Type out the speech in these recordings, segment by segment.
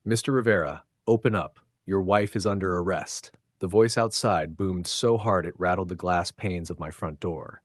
Mr. Rivera, open up. Your wife is under arrest. The voice outside boomed so hard it rattled the glass panes of my front door.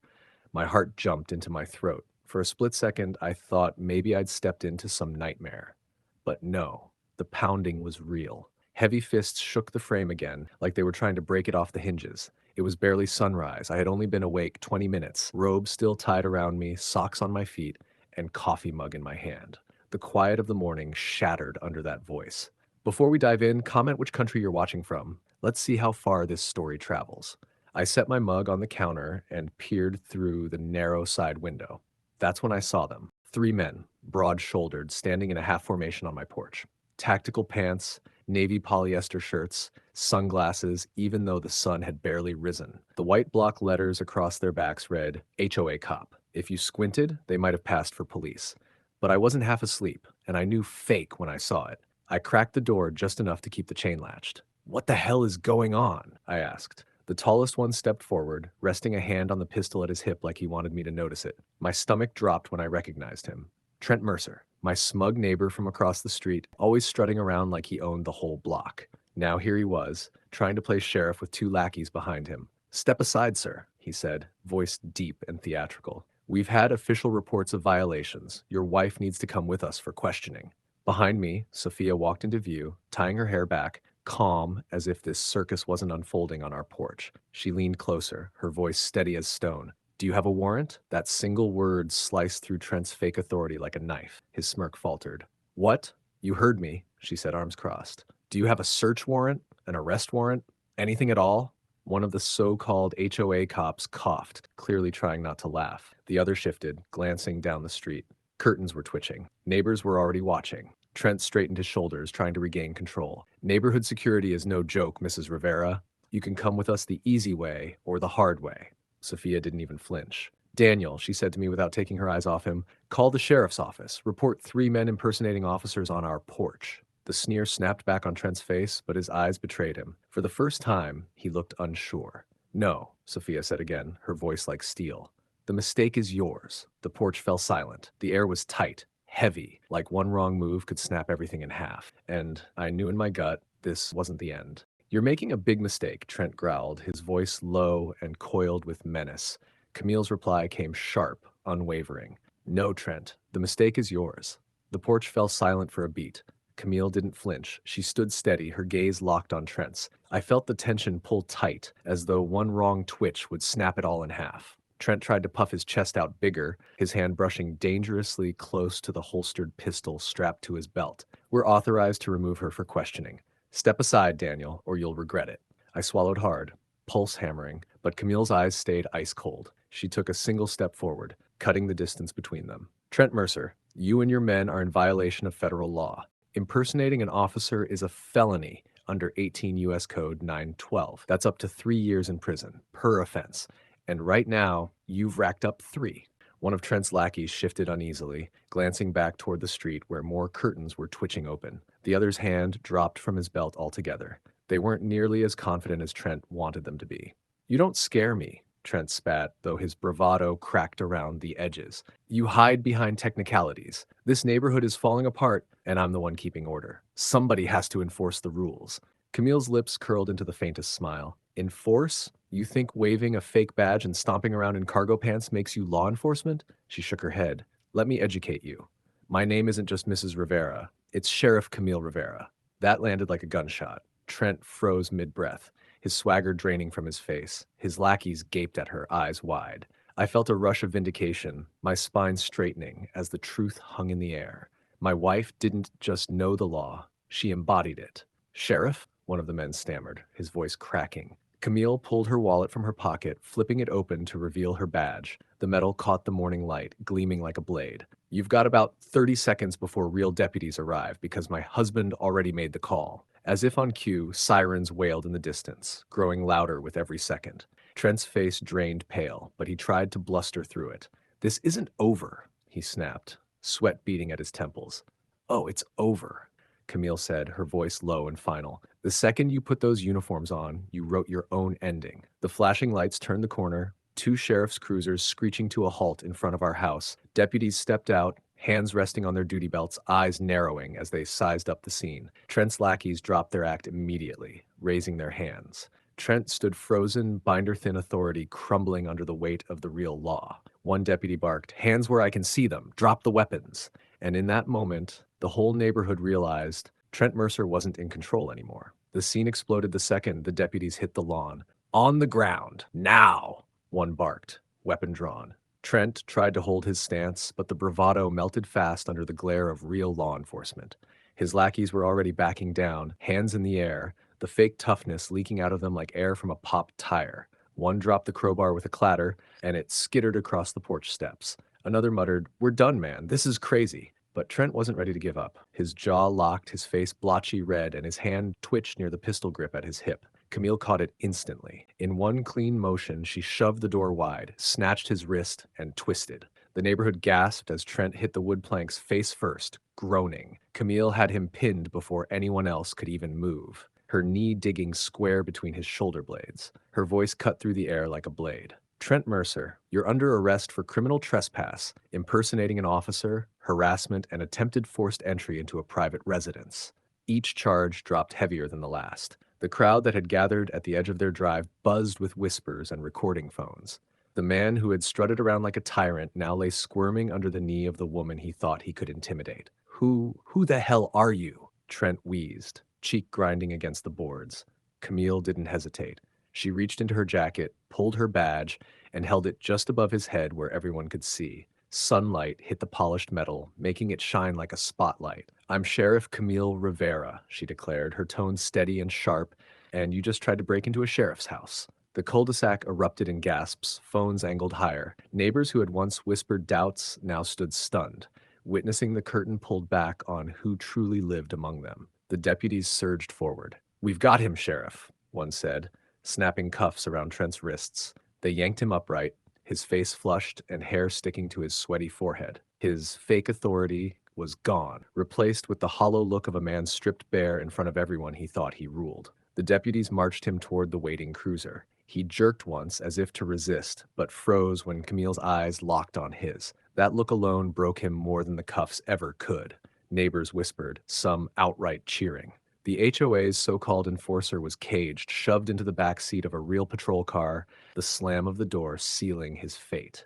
My heart jumped into my throat. For a split second, I thought maybe I'd stepped into some nightmare. But no, the pounding was real. Heavy fists shook the frame again, like they were trying to break it off the hinges. It was barely sunrise. I had only been awake 20 minutes, robe still tied around me, socks on my feet, and coffee mug in my hand. The quiet of the morning shattered under that voice. Before we dive in, comment which country you're watching from. Let's see how far this story travels. I set my mug on the counter and peered through the narrow side window. That's when I saw them. Three men, broad-shouldered, standing in a half formation on my porch. Tactical pants, navy polyester shirts, sunglasses, even though the sun had barely risen. The white block letters across their backs read, HOA cop. If you squinted, they might have passed for police. But I wasn't half asleep, and I knew fake when I saw it. I cracked the door just enough to keep the chain latched. "What the hell is going on?" I asked. The tallest one stepped forward, resting a hand on the pistol at his hip like he wanted me to notice it. My stomach dropped when I recognized him. Trent Mercer, my smug neighbor from across the street, always strutting around like he owned the whole block. Now here he was, trying to play sheriff with two lackeys behind him. "Step aside, sir," he said, voice deep and theatrical. "We've had official reports of violations. Your wife needs to come with us for questioning." Behind me, Sophia walked into view, tying her hair back, calm as if this circus wasn't unfolding on our porch. She leaned closer, her voice steady as stone. "Do you have a warrant?" That single word sliced through Trent's fake authority like a knife. His smirk faltered. "What? You heard me," she said, arms crossed. "Do you have a search warrant? An arrest warrant? Anything at all?" One of the so-called HOA cops coughed, clearly trying not to laugh. The other shifted, glancing down the street. Curtains were twitching. Neighbors were already watching. Trent straightened his shoulders, trying to regain control. "Neighborhood security is no joke, Mrs. Rivera. You can come with us the easy way or the hard way." Sophia didn't even flinch. "Daniel," she said to me without taking her eyes off him, "call the sheriff's office. Report 3 men impersonating officers on our porch." The sneer snapped back on Trent's face, but his eyes betrayed him. For the first time, he looked unsure. "No," Sophia said again, her voice like steel. "The mistake is yours." The porch fell silent. The air was tight, heavy, like one wrong move could snap everything in half. And I knew in my gut, this wasn't the end. "You're making a big mistake," Trent growled, his voice low and coiled with menace. Camille's reply came sharp, unwavering. "No, Trent, the mistake is yours." The porch fell silent for a beat. Camille didn't flinch. She stood steady, her gaze locked on Trent's. I felt the tension pull tight, as though one wrong twitch would snap it all in half. Trent tried to puff his chest out bigger, his hand brushing dangerously close to the holstered pistol strapped to his belt. "We're authorized to remove her for questioning. Step aside, Daniel, or you'll regret it." I swallowed hard, pulse hammering, but Camille's eyes stayed ice cold. She took a single step forward, cutting the distance between them. "Trent Mercer, you and your men are in violation of federal law. Impersonating an officer is a felony under 18 U.S. Code 912. That's up to 3 years in prison, per offense. And right now, you've racked up 3. One of Trent's lackeys shifted uneasily, glancing back toward the street where more curtains were twitching open. The other's hand dropped from his belt altogether. They weren't nearly as confident as Trent wanted them to be. "You don't scare me," Trent spat, though his bravado cracked around the edges. "You hide behind technicalities. This neighborhood is falling apart, and I'm the one keeping order. Somebody has to enforce the rules." Camille's lips curled into the faintest smile. "Enforce? You think waving a fake badge and stomping around in cargo pants makes you law enforcement?" She shook her head. "Let me educate you. My name isn't just Mrs. Rivera. It's Sheriff Camille Rivera." That landed like a gunshot. Trent froze mid-breath, his swagger draining from his face. His lackeys gaped at her, eyes wide. I felt a rush of vindication, my spine straightening as the truth hung in the air. My wife didn't just know the law, she embodied it. "Sheriff?" one of the men stammered, his voice cracking. Camille pulled her wallet from her pocket, flipping it open to reveal her badge. The metal caught the morning light, gleaming like a blade. "You've got about 30 seconds before real deputies arrive because my husband already made the call." As if on cue, sirens wailed in the distance, growing louder with every second. Trent's face drained pale, but he tried to bluster through it. "This isn't over," he snapped, sweat beading at his temples. "Oh, it's over," Camille said, her voice low and final. "The second you put those uniforms on, you wrote your own ending." The flashing lights turned the corner, 2 sheriff's cruisers screeching to a halt in front of our house. Deputies stepped out, hands resting on their duty belts, eyes narrowing as they sized up the scene. Trent's lackeys dropped their act immediately, raising their hands. Trent stood frozen, binder-thin authority crumbling under the weight of the real law. One deputy barked, "Hands where I can see them! Drop the weapons!" And in that moment, the whole neighborhood realized Trent Mercer wasn't in control anymore. The scene exploded the second the deputies hit the lawn. "On the ground! Now!" one barked, weapon drawn. Trent tried to hold his stance, but the bravado melted fast under the glare of real law enforcement. His lackeys were already backing down, hands in the air, the fake toughness leaking out of them like air from a popped tire. One dropped the crowbar with a clatter, and it skittered across the porch steps. Another muttered, "We're done, man. This is crazy." But Trent wasn't ready to give up. His jaw locked, his face blotchy red, and his hand twitched near the pistol grip at his hip. Camille caught it instantly. In one clean motion, she shoved the door wide, snatched his wrist, and twisted. The neighborhood gasped as Trent hit the wood planks face first, groaning. Camille had him pinned before anyone else could even move, her knee digging square between his shoulder blades. Her voice cut through the air like a blade. "Trent Mercer, you're under arrest for criminal trespass, impersonating an officer, harassment, and attempted forced entry into a private residence." Each charge dropped heavier than the last. The crowd that had gathered at the edge of their drive buzzed with whispers and recording phones. The man who had strutted around like a tyrant now lay squirming under the knee of the woman he thought he could intimidate. Who the hell are you?" Trent wheezed, cheek grinding against the boards. Camille didn't hesitate. She reached into her jacket, pulled her badge, and held it just above his head where everyone could see. Sunlight hit the polished metal, making it shine like a spotlight. "I'm Sheriff Camille Rivera," she declared, her tone steady and sharp, "and you just tried to break into a sheriff's house." The cul-de-sac erupted in gasps, phones angled higher. Neighbors who had once whispered doubts now stood stunned, witnessing the curtain pulled back on who truly lived among them. The deputies surged forward. "We've got him, Sheriff," one said, snapping cuffs around Trent's wrists. They yanked him upright, his face flushed and hair sticking to his sweaty forehead. His fake authority was gone, replaced with the hollow look of a man stripped bare in front of everyone he thought he ruled. The deputies marched him toward the waiting cruiser. He jerked once as if to resist, but froze when Camille's eyes locked on his. That look alone broke him more than the cuffs ever could. Neighbors whispered, some outright cheering. The HOA's so-called enforcer was caged, shoved into the back seat of a real patrol car, the slam of the door sealing his fate.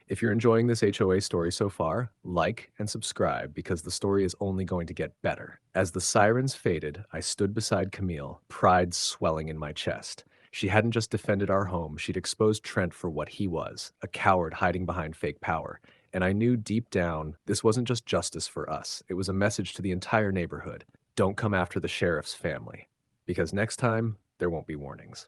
If you're enjoying this HOA story so far, like and subscribe because the story is only going to get better. As the sirens faded, I stood beside Camille, pride swelling in my chest. She hadn't just defended our home, she'd exposed Trent for what he was, a coward hiding behind fake power. And I knew deep down this wasn't just justice for us, it was a message to the entire neighborhood. Don't come after the sheriff's family, because next time there won't be warnings.